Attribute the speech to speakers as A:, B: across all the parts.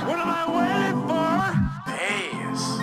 A: What am I waiting for? Bass.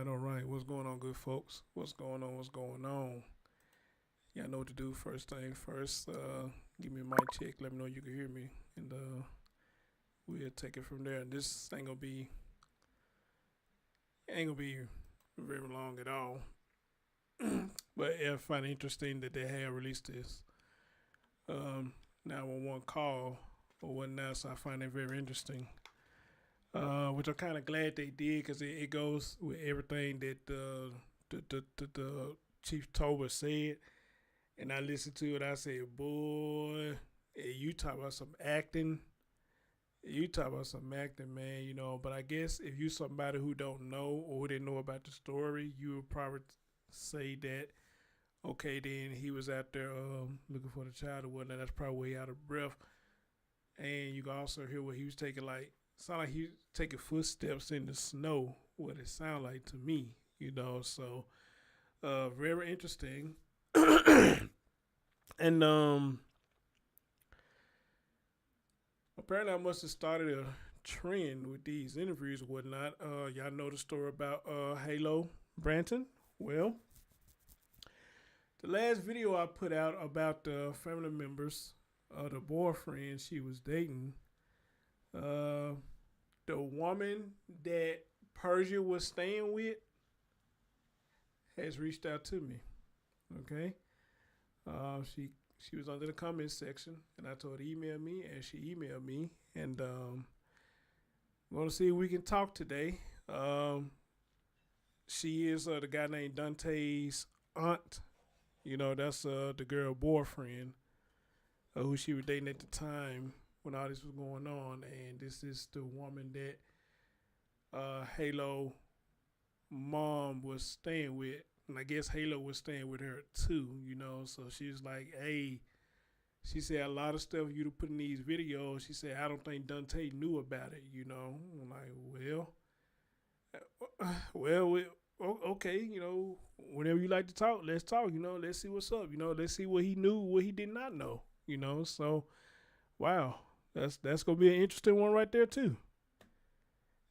B: All right. What's going on, good folks? What's going on? What's going on? Y'all know what to do. First thing first, give me a mic check. Let me know you can hear me, and we'll take it from there. And this ain't gonna be very long at all. But I find it interesting that they have released this 911 call or whatnot. So I find it very interesting. Which I'm kind of glad they did because it goes with everything that the Chief Tober said. And I listened to it. I said, boy, you talk about some acting. You talk about some acting, man, you know. But I guess if you somebody who don't know or who didn't know about the story, you would probably say that, okay, then he was out there looking for the child or whatnot. That's probably way out of breath. And you can also hear what he was taking, like, sound like he was taking footsteps in the snow, what it sound like to me, you know. So, very interesting. And apparently I must have started a trend with these interviews and whatnot. Y'all know the story about Halo Branton? Well, the last video I put out about the family members of the boyfriend she was dating, the woman that Persia was staying with has reached out to me. Okay, she was under the comment section, and I told her to email me, and she emailed me, and I'm gonna see if we can talk today. She is the guy named Dante's aunt. You know, that's the girl boyfriend who she was dating at the time when all this was going on, and this is the woman that Halo mom was staying with, and I guess Halo was staying with her too. You know, so she was like, "Hey," she said, "a lot of stuff you put in these videos." She said, "I don't think Dante knew about it." You know, I'm like, okay, you know, whenever you like to talk, let's talk. You know, let's see what's up. You know, let's see what he knew, what he did not know. You know, so wow, that's gonna be an interesting one right there too.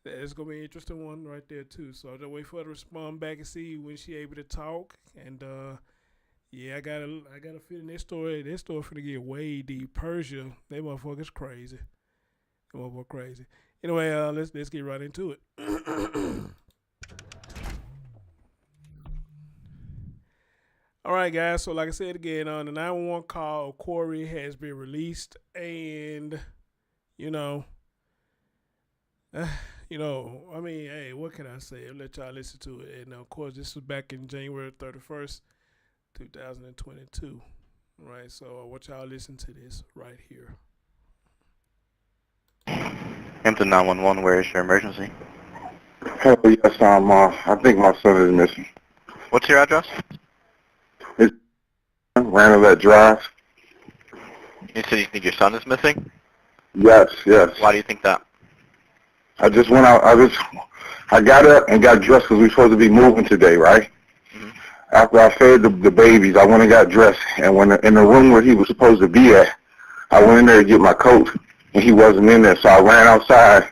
B: It's gonna be an interesting one right there too. So I'll just wait for her to respond back and see when she able to talk. And yeah, I got a feeling this story finna get way deep. Persia, they motherfuckers crazy. They motherfuckers crazy. Anyway, let's get right into it. All right, guys. So, like I said again, on the 911 call, Cory has been released, and you know, I mean, hey, what can I say? I'll let y'all listen to it. And of course, this was back in January 31st, 2022. Right. So, I want y'all to listen to this right here.
C: Hampton 911, where is your emergency? Hell yes, I think my son is missing.
D: What's your address?
C: It's Ranelette Drive.
D: You said you think your son is missing?
C: Yes, yes.
D: Why do you think that?
C: I just went out. I got up and got dressed because we were supposed to be moving today, right?
D: Mm-hmm.
C: After I fed the babies, I went and got dressed. And when in the room where he was supposed to be at, I went in there to get my coat, and he wasn't in there. So I ran outside,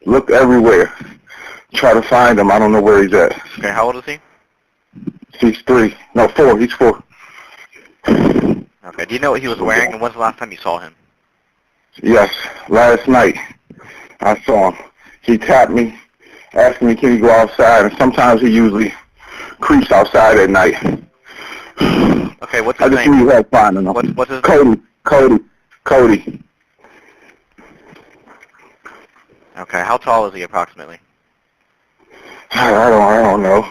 C: looked everywhere, try to find him. I don't know where he's at.
D: Okay, how old is he?
C: He's 3. No, 4. He's 4.
D: Okay, do you know what he was wearing, and when's the last time you saw him?
C: Yes, last night I saw him. He tapped me, asking me can he go outside, and sometimes he usually creeps outside at night.
D: Okay, what's
C: I
D: his
C: just
D: name?
C: need help finding him.
D: What's his name?
C: Cody.
D: Okay, how tall is he approximately?
C: I don't know.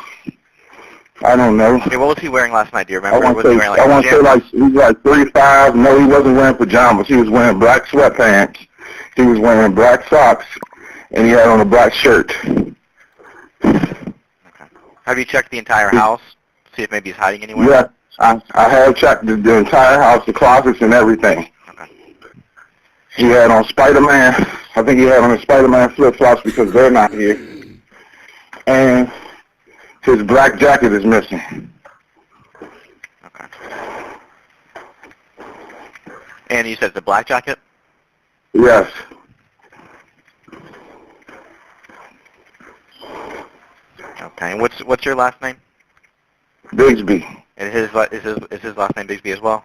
C: I don't know.
D: Okay, what was he wearing last night? Do you
C: I
D: remember?
C: want to say like he was like 35. No, he wasn't wearing pajamas. He was wearing black sweatpants. He was wearing black socks, and he had on a black shirt.
D: Okay. Have you checked the entire house? See if maybe he's hiding anywhere?
C: Yeah, I have checked the entire house, the closets and everything.
D: Okay.
C: He had on Spider-Man. I think he had on his Spider-Man flip-flops because they're not here. And his black jacket is missing.
D: Okay. And you said the black jacket?
C: Yes.
D: Okay. And what's your last name?
C: Bigsby.
D: And is his last name Bigsby as well?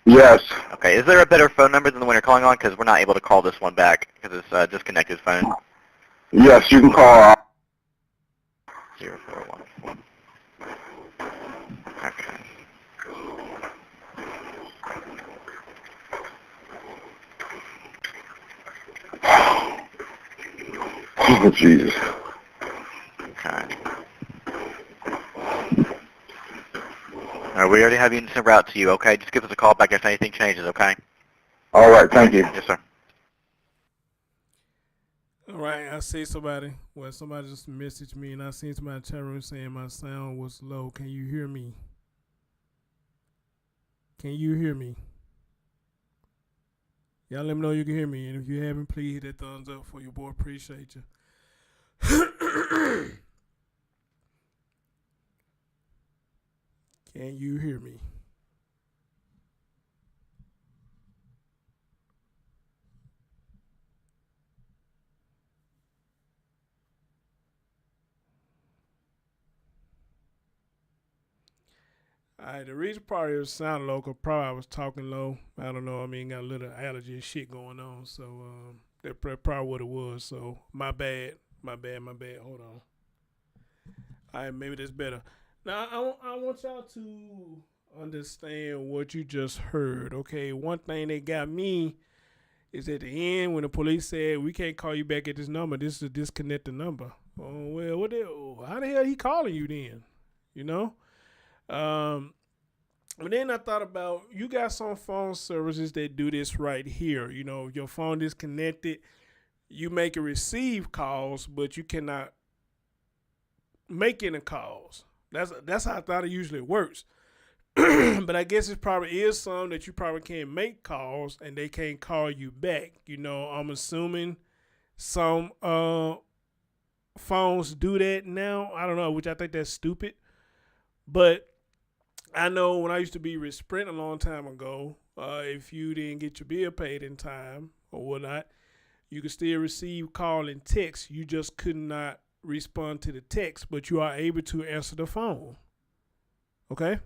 C: Yes.
D: Okay. Is there a better phone number than the one you're calling on? Because we're not able to call this one back because it's a disconnected phone.
C: Yes, you can call
D: 0414. Okay.
C: Oh, Jesus.
D: Okay. All right, we already have you in route to you, okay? Just give us a call back if anything changes, okay?
C: All right, thank you.
D: Yes, sir.
B: All right, I see somebody just messaged me, and I seen somebody in the chat room saying my sound was low. Can you hear me? Can you hear me? Y'all let me know you can hear me, and if you haven't, please hit that thumbs up for your boy. Appreciate you. Can you hear me? All right, the reason probably it sound low, cause probably I was talking low. I don't know. I mean, got a little allergy and shit going on, so that's probably what it was. So my bad. Hold on. All right, maybe that's better. Now I want y'all to understand what you just heard. Okay, one thing that got me is at the end when the police said we can't call you back at this number. This is a disconnected number. Oh well, how the hell he calling you then? You know. But then I thought about you got some phone services that do this right here. You know, your phone is connected. You make and receive calls, but you cannot make any calls. That's how I thought it usually works. But I guess it probably is some that you probably can't make calls and they can't call you back. You know, I'm assuming some phones do that now. I don't know, which I think that's stupid. But I know when I used to be with Sprint a long time ago, if you didn't get your bill paid in time or whatnot, you could still receive call and text. You just could not respond to the text, but you are able to answer the phone. Okay?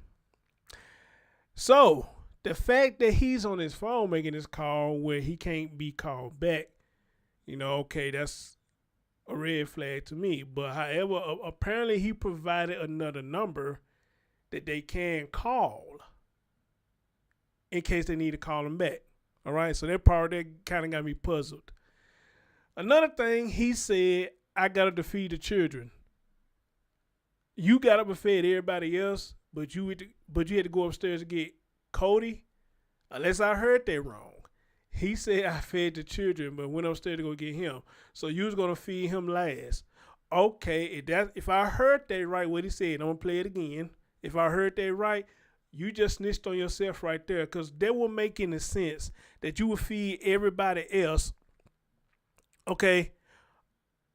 B: So, the fact that he's on his phone making this call where he can't be called back, you know, okay, that's a red flag to me. But however, apparently he provided another number that they can call in case they need to call him back. All right, so that part that kind of got me puzzled. Another thing, he said, I got to feed the children. You got up and fed everybody else, but you had to go upstairs to get Cody? Unless I heard that wrong. He said I fed the children, but went upstairs to go get him. So you was going to feed him last. Okay, if I heard that right, what he said, I'm gonna play it again. If I heard that right, you just snitched on yourself right there, because that won't make any sense that you would feed everybody else. Okay.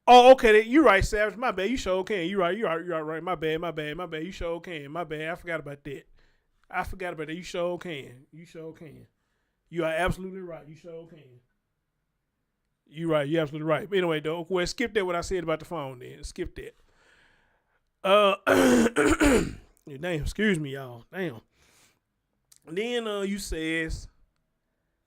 B: Oh, okay. You right, Savage. My bad. You sure can. You right. You right. My bad. You sure can. My bad. I forgot about that. You sure can. You are absolutely right. You sure can. You right. You absolutely right. But anyway, though, well, skip that. What I said about the phone. Then skip that. Damn. Excuse me, y'all. Damn. Then you says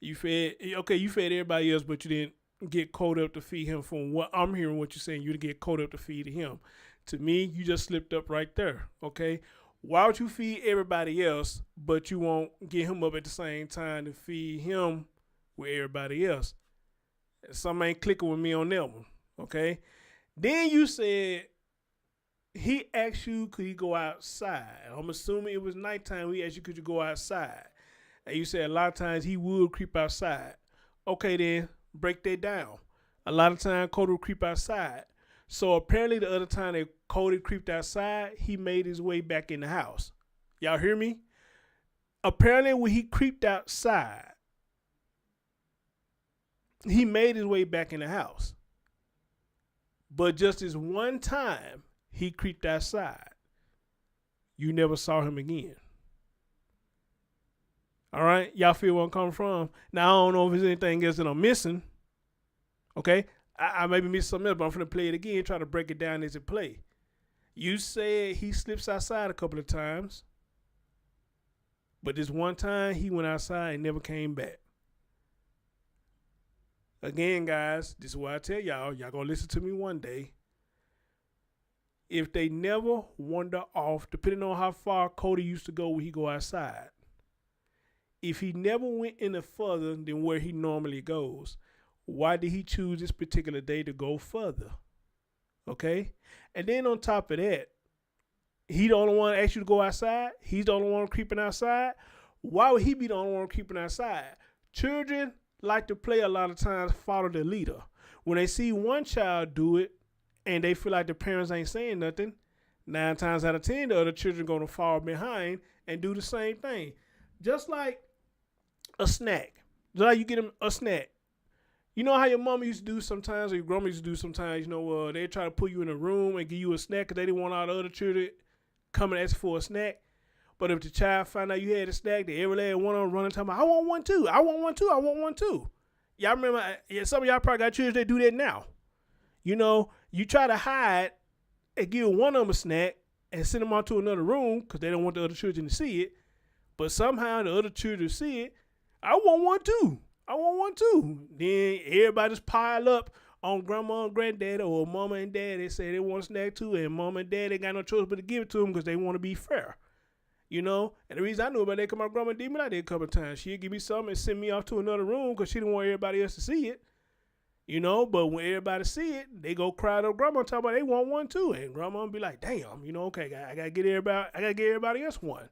B: you fed everybody else, but you didn't get caught up to feed him. From what I'm hearing, what you're saying, you to get caught up to feed him. To me, you just slipped up right there. Okay, why would you feed everybody else, but you won't get him up at the same time to feed him with everybody else? Something ain't clicking with me on that one. Okay, then you said he asked you could he go outside. I'm assuming it was nighttime. He asked you could you go outside, and you said a lot of times he would creep outside. Okay, then break that down. A lot of times Cody would creep outside. So apparently the other time that Cody creeped outside, he made his way back in the house. Y'all hear me? Apparently when he creeped outside, he made his way back in the house. But just this one time he creeped outside, you never saw him again. All right, y'all feel where I'm coming from? Now, I don't know if there's anything else that I'm missing. Okay, I maybe missed something else, but I'm going to play it again, try to break it down as it play. You said he slips outside a couple of times, but this one time he went outside and never came back. Again, guys, this is what I tell y'all. Y'all going to listen to me one day. If they never wander off, depending on how far Cody used to go when he go outside, if he never went any further than where he normally goes, why did he choose this particular day to go further? Okay? And then on top of that, he the only one that asked you to go outside. He's the only one creeping outside. Why would he be the only one creeping outside? Children like to play a lot of times follow the leader. When they see one child do it and they feel like the parents ain't saying nothing, 9 times out of 10, the other children going to fall behind and do the same thing. Just like a snack. Just like you get them a snack. You know how your mama used to do sometimes, or your grandma used to do sometimes, they try to put you in a room and give you a snack because they didn't want all the other children coming and ask for a snack. But if the child found out you had a snack, they every last one of them running talking about, I want one too. Y'all remember, some of y'all probably got children that do that now. You try to hide and give one of them a snack and send them out to another room because they don't want the other children to see it. But somehow the other children see it. I want one too. Then everybody just pile up on grandma and granddaddy or mama and dad. They say they want a snack too, and mama and dad ain't got no choice but to give it to them because they want to be fair. And the reason I knew about that because my grandma did me like that a couple of times. She'd give me something and send me off to another room because she didn't want everybody else to see it. But when everybody see it, they go cry to grandma and talk about they want one too. And grandma be like, damn, okay, I gotta get everybody else one.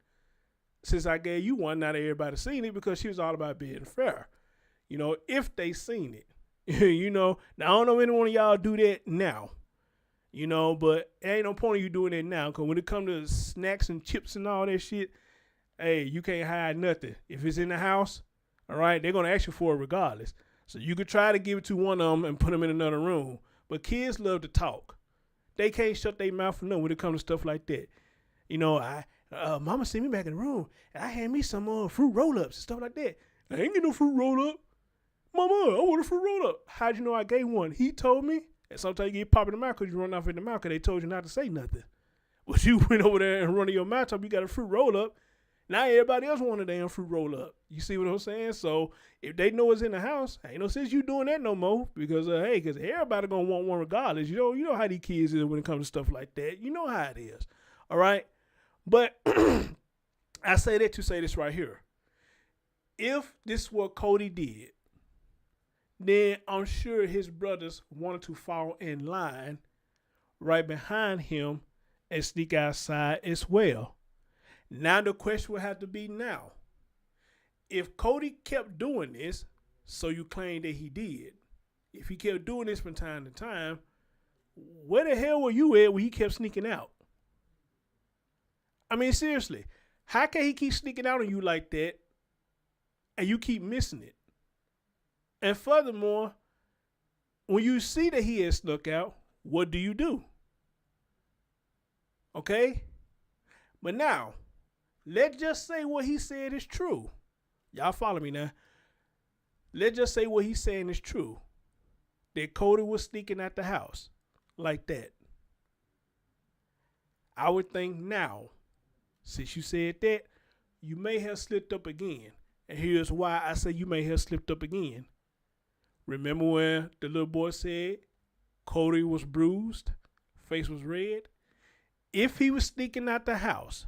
B: Since I gave you one, not everybody seen it because she was all about being fair. If they seen it. Now I don't know if any one of y'all do that now. But it ain't no point of you doing it now. Cause when it comes to snacks and chips and all that shit, hey, you can't hide nothing. If it's in the house, all right, they're gonna ask you for it regardless. So you could try to give it to one of them and put them in another room. But kids love to talk. They can't shut their mouth for nothing when it comes to stuff like that. Mama sent me back in the room and I had me some fruit roll-ups and stuff like that. I ain't get no fruit roll-up. Mama, I want a fruit roll-up. How'd you know I gave one? He told me. And sometimes you get popped in the mouth because you run off in the mouth because they told you not to say nothing. But you went over there and running your mouth up, you got a fruit roll-up. Now everybody else want a damn fruit roll-up. You see what I'm saying? So if they know it's in the house, ain't no sense you doing that no more because, because everybody going to want one regardless. You know how these kids is when it comes to stuff like that. You know how it is. All right? But I say that to say this right here. If this is what Cody did, then I'm sure his brothers wanted to fall in line right behind him and sneak outside as well. Now the question will have to be now. If Cody kept doing this, so you claim that he did. If he kept doing this from time to time, where the hell were you at when he kept sneaking out? I mean, seriously, how can he keep sneaking out on you like that and you keep missing it? And furthermore, when you see that he has snuck out, what do you do? Okay? But now, let's just say what he said is true. Y'all follow me now? Let's just say what he's saying is true. That Cody was sneaking at the house like that. I would think now, since you said that, you may have slipped up again. And here's why I say you may have slipped up again. Remember when the little boy said Cody was bruised, face was red? If he was sneaking out the house,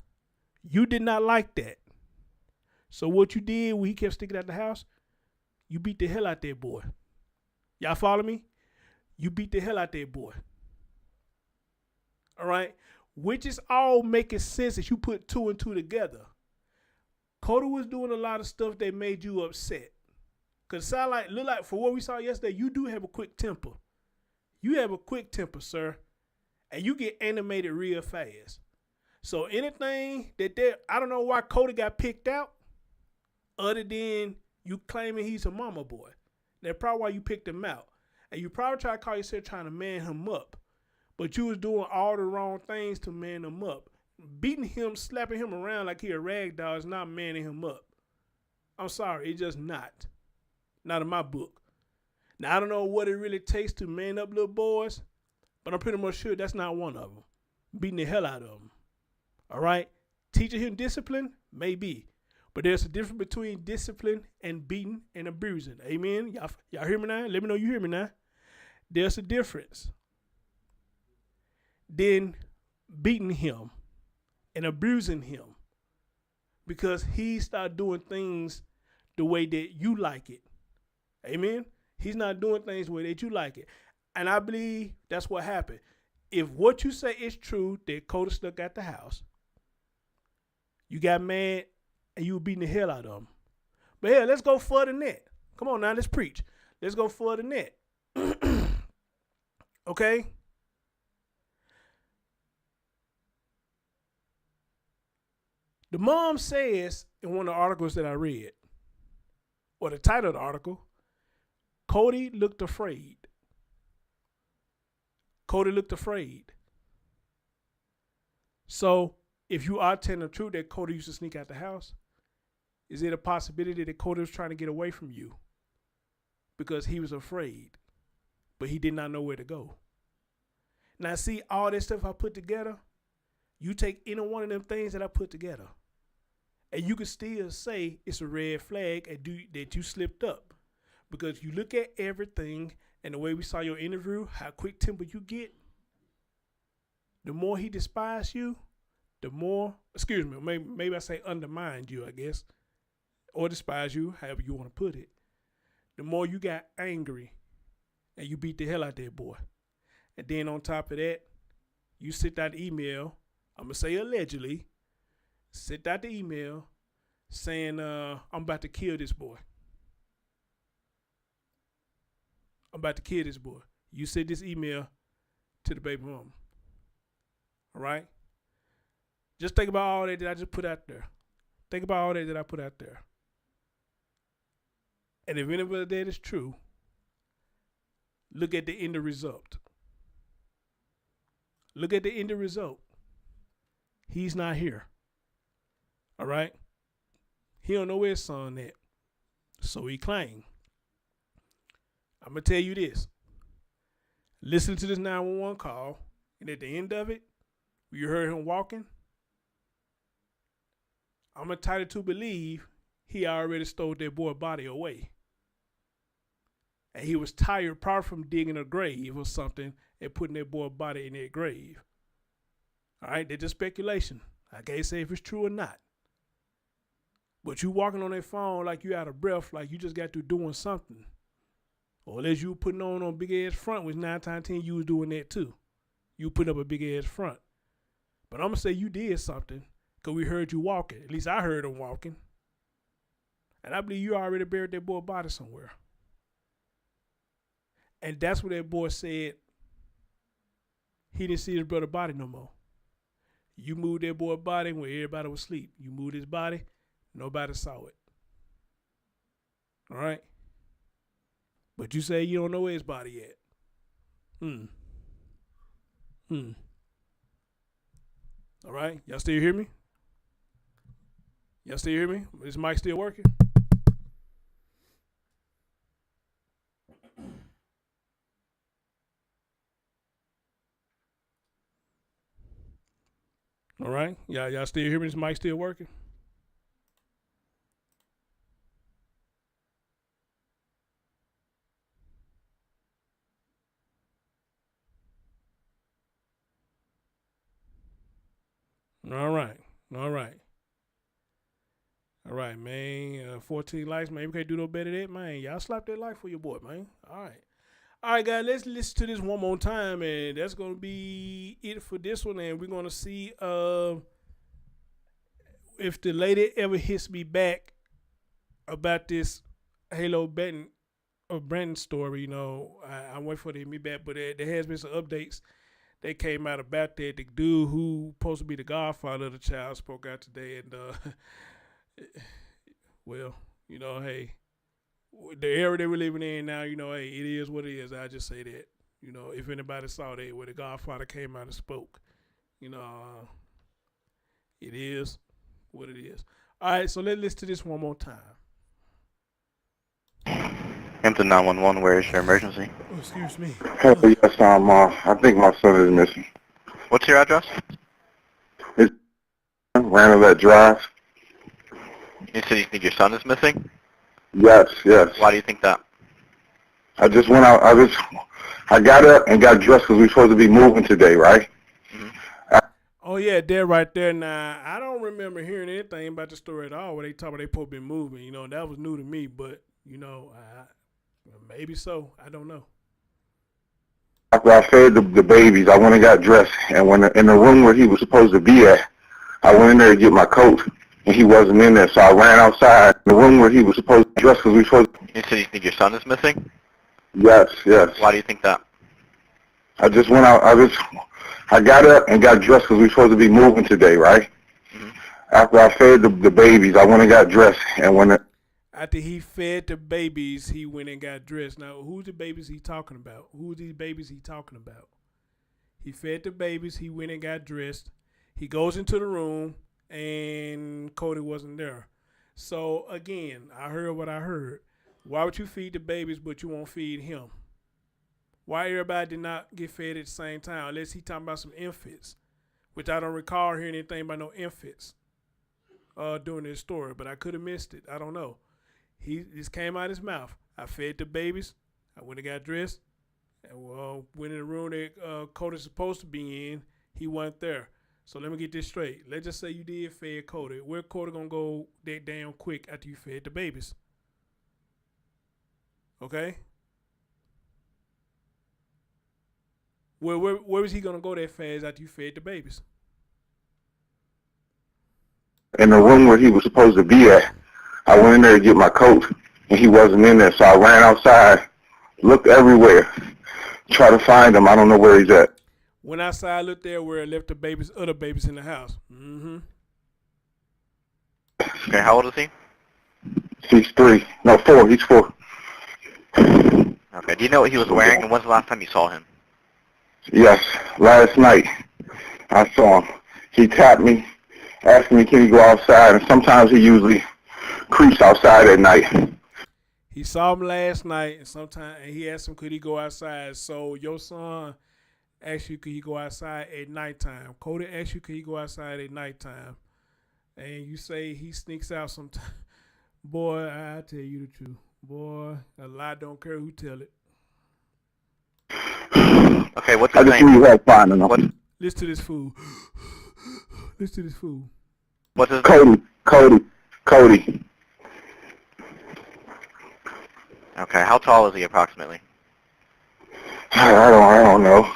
B: you did not like that. So what you did when he kept sneaking out the house, you beat the hell out that boy. Y'all follow me? You beat the hell out that boy. All right? Which is all making sense as you put two and two together. Cody was doing a lot of stuff that made you upset. Cause look like for what we saw yesterday, you do have a quick temper. You have a quick temper, sir. And you get animated real fast. So anything I don't know why Cody got picked out, other than you claiming he's a mama boy. That's probably why you picked him out. And you probably try to call yourself trying to man him up. But you was doing all the wrong things to man him up. Beating him, slapping him around like he a rag doll is not manning him up. I'm sorry, it's just not. Not in my book. Now, I don't know what it really takes to man up little boys, but I'm pretty much sure that's not one of them. Beating the hell out of them. All right? Teaching him discipline? Maybe. But there's a difference between discipline and beating and abusing. Amen? Y'all hear me now? Let me know you hear me now. There's a difference. Then beating him and abusing him because he started doing things the way that you like it. Amen? He's not doing things the way that you like it. And I believe that's what happened. If what you say is true, that Cody stuck at the house, you got mad and you were beating the hell out of him. But yeah, let's go further than that. Come on now, let's preach. Let's go further than that. Okay? The mom says in one of the articles that I read, or the title of the article, Cody looked afraid. Cody looked afraid. So, if you are telling the truth that Cody used to sneak out the house, is it a possibility that Cody was trying to get away from you because he was afraid, but he did not know where to go? Now, see, all this stuff I put together, you take any one of them things that I put together, and you can still say it's a red flag and that you slipped up. Because you look at everything and the way we saw your interview, how quick temper you get, the more he despises you, the more, maybe I say undermined you, I guess, or despise you, however you want to put it, the more you got angry and you beat the hell out that boy. And then on top of that, you sent out the email, I'm going to say allegedly, sent out the email saying, I'm about to kill this boy. I'm about to kill this boy. You sent this email to the baby mama. All right? Just think about all that I just put out there. Think about all that I put out there. And if any of that is true, look at the end result. Look at the end result. He's not here. All right? He don't know where his son at. So he claimed. I'm going to tell you this. Listen to this 911 call, and at the end of it, you heard him walking. I'm entitled to believe he already stole that boy's body away. And he was tired probably from digging a grave or something and putting that boy's body in that grave. All right, that's just speculation. I can't say if it's true or not. But you walking on that phone like you out of breath, like you just got through doing something. Or unless you putting on big ass front, which 9 times 10 you was doing that too. You put up a big ass front. But I'm going to say you did something because we heard you walking. At least I heard him walking. And I believe you already buried that boy's body somewhere. And that's what that boy said he didn't see his brother's body no more. You moved that boy's body when everybody was asleep. You moved his body, nobody saw it. All right? But you say you don't know where his body yet. All right? Y'all still hear me? Y'all still hear me? Is mic still working? All right? Y'all still hear me? Is mic still working? All right. All right. All right, man. 14 likes, man. We can't do no better than that, man. Y'all slap that like for your boy, man. All right. All right, guys, let's listen to this one more time, and that's going to be it for this one, and we're going to see if the lady ever hits me back about this Halo Brandon story. You know, I'm waiting for them to hit me back, but there has been some updates that came out about that. The dude who supposed to be the godfather of the child spoke out today, and well, you know, hey, the era that we're living in now, you know, hey, it is what it is. I just say that, you know, if anybody saw that where the godfather came out and spoke, you know, it is what it is. All right, so let's listen to this one more time.
D: Hampton 911, where is your emergency?
B: Oh, excuse me.
C: Hey, yes, I think my son is missing.
D: What's your address?
C: It's Randolph Drive.
D: You said you think your son is missing?
C: Yes, yes.
D: Why do you think that?
C: I just went out. I got up and got dressed because we were supposed to be moving today, right?
B: Oh, yeah, they're right there. Now, I don't remember hearing anything about the story at all where they talk about they supposed to be moving. You know, that was new to me, but, you know, maybe so. I don't know.
C: After I fed the babies, I went and got dressed, and when in the room where he was supposed to be at, I went in there to get my coat, and he wasn't in there, so I ran outside. The room where he was supposed to dress because we were supposed to...
D: You said you think your son is missing?
C: Yes, yes.
D: Why do you think that?
C: I just went out. I got up and got dressed because we were supposed to be moving today, right? After I fed the babies, I went and got dressed, and when
B: after he fed the babies, he went and got dressed. Now, who's the babies he talking about? Who's these babies he talking about? He fed the babies. He went and got dressed. He goes into the room, and Cody wasn't there. So, again, I heard what I heard. Why would you feed the babies, but you won't feed him? Why everybody did not get fed at the same time? Unless he talking about some infants, which I don't recall hearing anything about no infants during this story, but I could have missed it. I don't know. This came out of his mouth. I fed the babies. I went and got dressed. And went in the room that Cody's supposed to be in. He wasn't there. So let me get this straight. Let's just say you did feed Cody. Where Cody gonna go that damn quick after you fed the babies? Okay? Where was he gonna go that fast after you fed the babies?
C: in the room where he was supposed to be at, I went in there to get my coat, and he wasn't in there, so I ran outside, looked everywhere, try to find him. I don't know where he's at.
B: Went outside, looked there where I left the babies, other babies in the house. Mm-hmm.
D: Okay, how old is he?
C: He's 4. He's 4.
D: Okay, do you know what he was wearing, and when's the last time you saw him?
C: Yes, last night I saw him. He tapped me, asked me, can he go outside, and sometimes he usually creeps outside at night.
B: He saw him last night, and he asked him, could he go outside? So your son asked you, could he go outside at nighttime? Cody asked you, could he go outside at nighttime? And you say he sneaks out sometimes. Boy, I tell you the truth. Boy, a lie don't care who tell it.
D: Okay, what's
C: I
D: his
C: just
D: name?
C: need help finding him.
B: Listen to this fool. Listen to this fool.
D: What's his name?
C: Cody.
D: Okay, how tall is he approximately?
C: I don't know.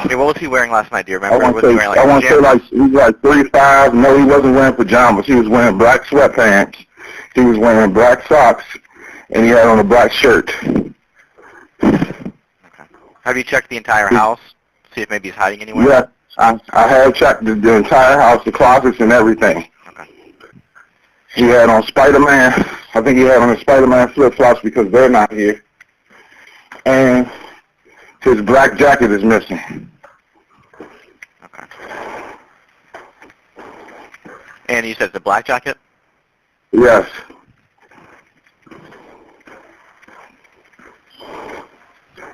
D: Okay, what was he wearing last night? Do you remember?
C: I want to say like he was like 35. No, he wasn't wearing pajamas. He was wearing black sweatpants. He was wearing black socks, and he had on a black shirt.
D: Okay. Have you checked the entire house? See if maybe he's hiding anywhere?
C: Yeah, I have checked the entire house, the closets and everything.
D: Okay.
C: He had on Spider-Man. I think he had on his Spider-Man flip-flops because they're not here. And his black jacket is missing.
D: Okay. And you said the black jacket?
C: Yes.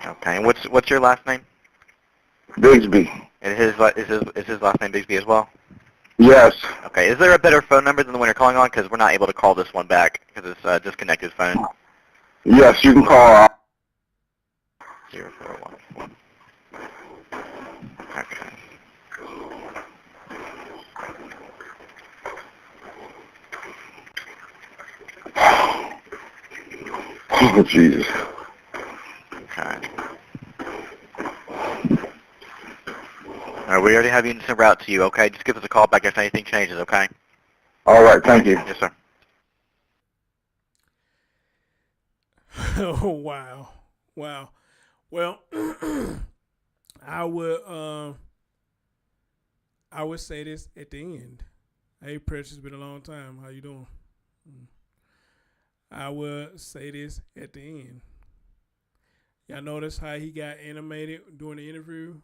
D: Okay. And what's your last name?
C: Bigsby.
D: And is his last name Bigsby as well?
C: Yes.
D: Okay. Is there a better phone number than the one you're calling on? Because we're not able to call this one back because it's a disconnected phone.
C: Yes, you can call
D: 0414. Okay.
C: Oh, Jesus.
D: Okay. All right, we already have you en route to you, okay? Just give us a call back if anything changes, okay?
C: All right, thank you.
D: Yes, sir.
B: Oh, wow. Wow. Well, I would say this at the end. Hey, Precious, been a long time. How you doing? I would say this at the end. Y'all notice how he got animated during the interview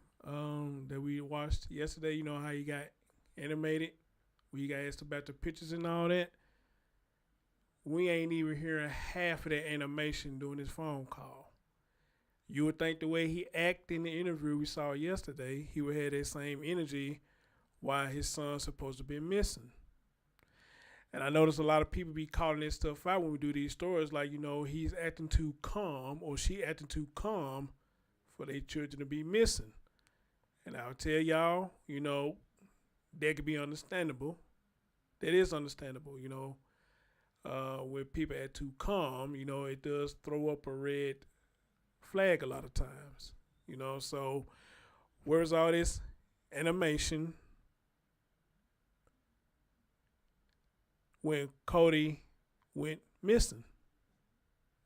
B: that we watched yesterday? You know how he got animated? When you got asked about the pictures and all that? We ain't even hearing half of that animation during his phone call. You would think the way he acted in the interview we saw yesterday, he would have that same energy while his son's supposed to be missing. And I notice a lot of people be calling this stuff out when we do these stories, like, you know, he's acting too calm or she acting too calm for their children to be missing. And I'll tell y'all, you know, that could be understandable. That is understandable, you know. When people act too calm, you know, it does throw up a red flag a lot of times, you know. So where's all this animation when Cody went missing?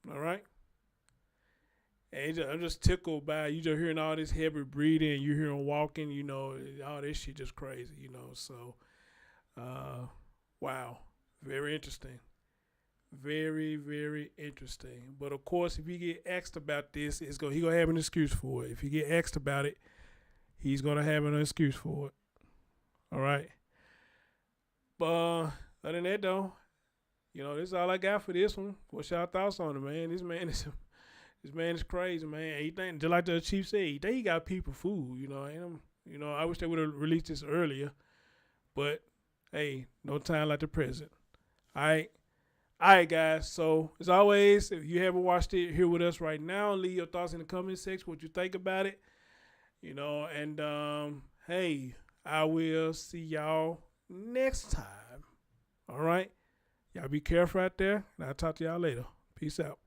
B: All right. And I'm just tickled by you just hearing all this heavy breathing, you hear him walking, you know, all this shit just crazy, you know. So, wow, very interesting. Very, very interesting. But of course, if he get asked about this, he gonna have an excuse for it. If he get asked about it, he's gonna have an excuse for it. All right. But other than that, though, you know, this is all I got for this one. What's y'all thoughts on it, man? This man is crazy, man. He think, just like the chief said, he think he got people fooled. You know, I wish they would have released this earlier. But hey, no time like the present. All right, guys. So, as always, if you haven't watched it here with us right now, leave your thoughts in the comment section, what you think about it. You know, and, hey, I will see y'all next time. All right? Y'all be careful out there, and I'll talk to y'all later. Peace out.